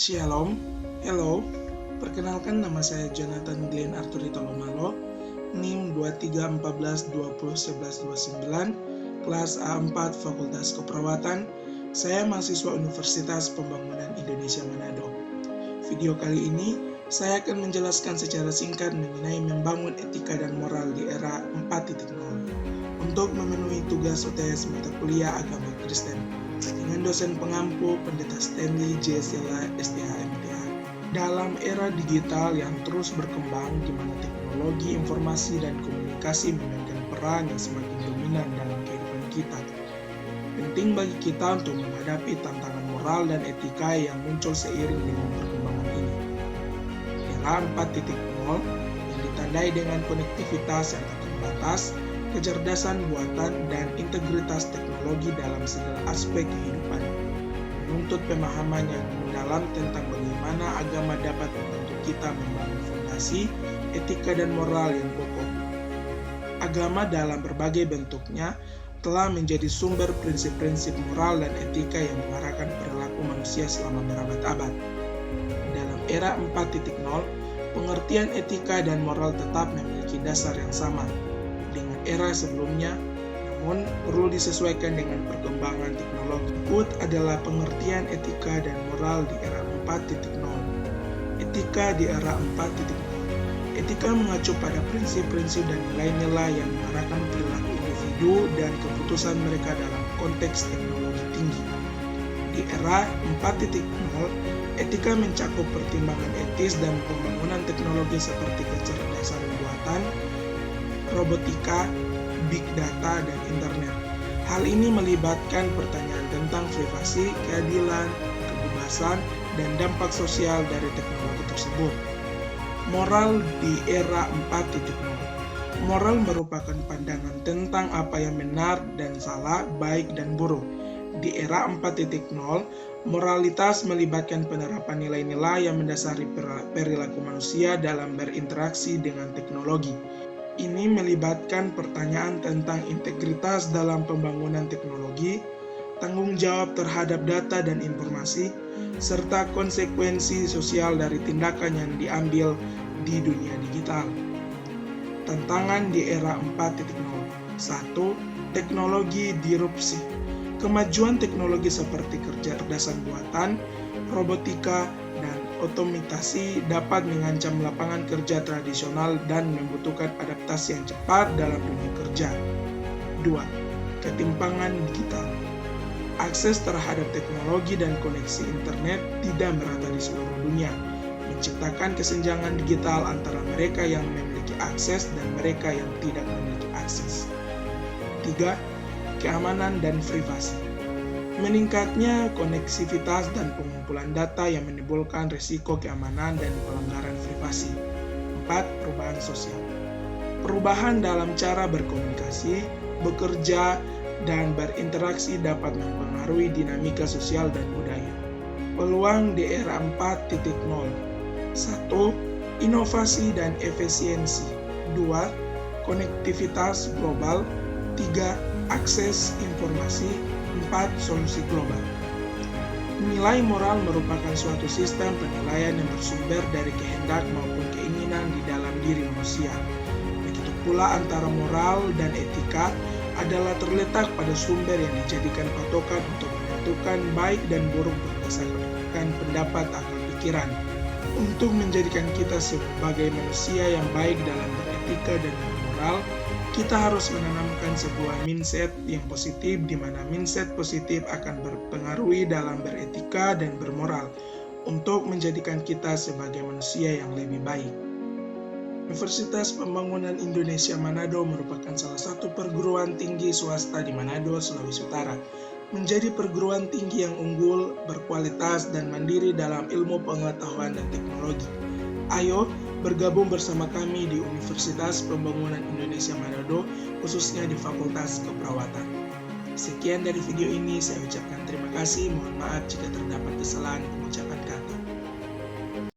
Shalom, hello, perkenalkan nama saya Jonathan Glenn Arthur Tolomalo, NIM 2314201129, kelas A4 Fakultas Keperawatan. Saya mahasiswa Universitas Pembangunan Indonesia Manado. Video kali ini saya akan menjelaskan secara singkat mengenai membangun etika dan moral di era 4.0 untuk memenuhi tugas UTS mata kuliah agama Kristen dengan dosen pengampu Pendeta Stanley J. Sela, STH-MTH. Dalam era digital yang terus berkembang di mana teknologi informasi dan komunikasi memainkan peran yang semakin dominan dalam kehidupan kita, penting bagi kita untuk menghadapi tantangan moral dan etika yang muncul seiring dengan perkembangan ini. Era 4.0 yang ditandai dengan konektivitas yang tak terbatas, kecerdasan buatan, dan integritas teknologi dalam segala aspek kehidupan, menuntut pemahaman yang mendalam tentang bagaimana agama dapat membantu kita membangun fondasi, etika, dan moral yang kokoh. Agama dalam berbagai bentuknya telah menjadi sumber prinsip-prinsip moral dan etika yang mengarahkan perilaku manusia selama berabad-abad. Dalam era 4.0, pengertian etika dan moral tetap memiliki dasar yang sama dengan era sebelumnya, namun perlu disesuaikan dengan perkembangan teknologi. Berikut adalah pengertian etika dan moral di era 4.0. Etika di era 4.0. Etika mengacu pada prinsip-prinsip dan nilai-nilai yang mengarahkan perilaku individu dan keputusan mereka dalam konteks teknologi tinggi. Di era 4.0, etika mencakup pertimbangan etis dan pembangunan teknologi seperti kecerdasan buatan, robotika, big data, dan internet. Hal ini melibatkan pertanyaan tentang privasi, keadilan, kebebasan, dan dampak sosial dari teknologi tersebut. Moral di era 4.0. Moral merupakan pandangan tentang apa yang benar dan salah, baik dan buruk. Di era 4.0, moralitas melibatkan penerapan nilai-nilai yang mendasari perilaku manusia dalam berinteraksi dengan teknologi. Ini melibatkan pertanyaan tentang integritas dalam pembangunan teknologi, tanggung jawab terhadap data dan informasi, serta konsekuensi sosial dari tindakan yang diambil di dunia digital. Tantangan di era 4.0. 1. Teknologi disrupsi. Kemajuan teknologi seperti kecerdasan buatan, robotika, dan otomatisasi dapat mengancam lapangan kerja tradisional dan membutuhkan adaptasi yang cepat dalam dunia kerja. 2. Ketimpangan digital. Akses terhadap teknologi dan koneksi internet tidak merata di seluruh dunia, menciptakan kesenjangan digital antara mereka yang memiliki akses dan mereka yang tidak memiliki akses. 3. Keamanan dan privasi. Meningkatnya koneksivitas dan pengumpulan data yang menimbulkan risiko keamanan dan pelanggaran privasi. 4. Perubahan sosial. Perubahan dalam cara berkomunikasi, bekerja, dan berinteraksi dapat mempengaruhi dinamika sosial dan budaya. Peluang di era 4.0. 1. Inovasi dan efisiensi. 2. Konektivitas global. 3. Akses informasi. 4. Solusi global. Nilai moral merupakan suatu sistem penilaian yang bersumber dari kehendak maupun keinginan di dalam diri manusia. Begitu pula antara moral dan etika adalah terletak pada sumber yang dijadikan patokan untuk menentukan baik dan buruk berdasarkan pendapat atau pikiran. Untuk menjadikan kita sebagai manusia yang baik dalam beretika dan bermoral, kita harus menanamkan sebuah mindset yang positif, di mana mindset positif akan berpengaruh dalam beretika dan bermoral untuk menjadikan kita sebagai manusia yang lebih baik. Universitas Pembangunan Indonesia Manado merupakan salah satu perguruan tinggi swasta di Manado, Sulawesi Utara. Menjadi perguruan tinggi yang unggul, berkualitas, dan mandiri dalam ilmu pengetahuan dan teknologi. Ayo bergabung bersama kami di Universitas Pembangunan Indonesia Manado, khususnya di Fakultas Keperawatan. Sekian dari video ini, saya ucapkan terima kasih. Mohon maaf jika terdapat kesalahan pengucapan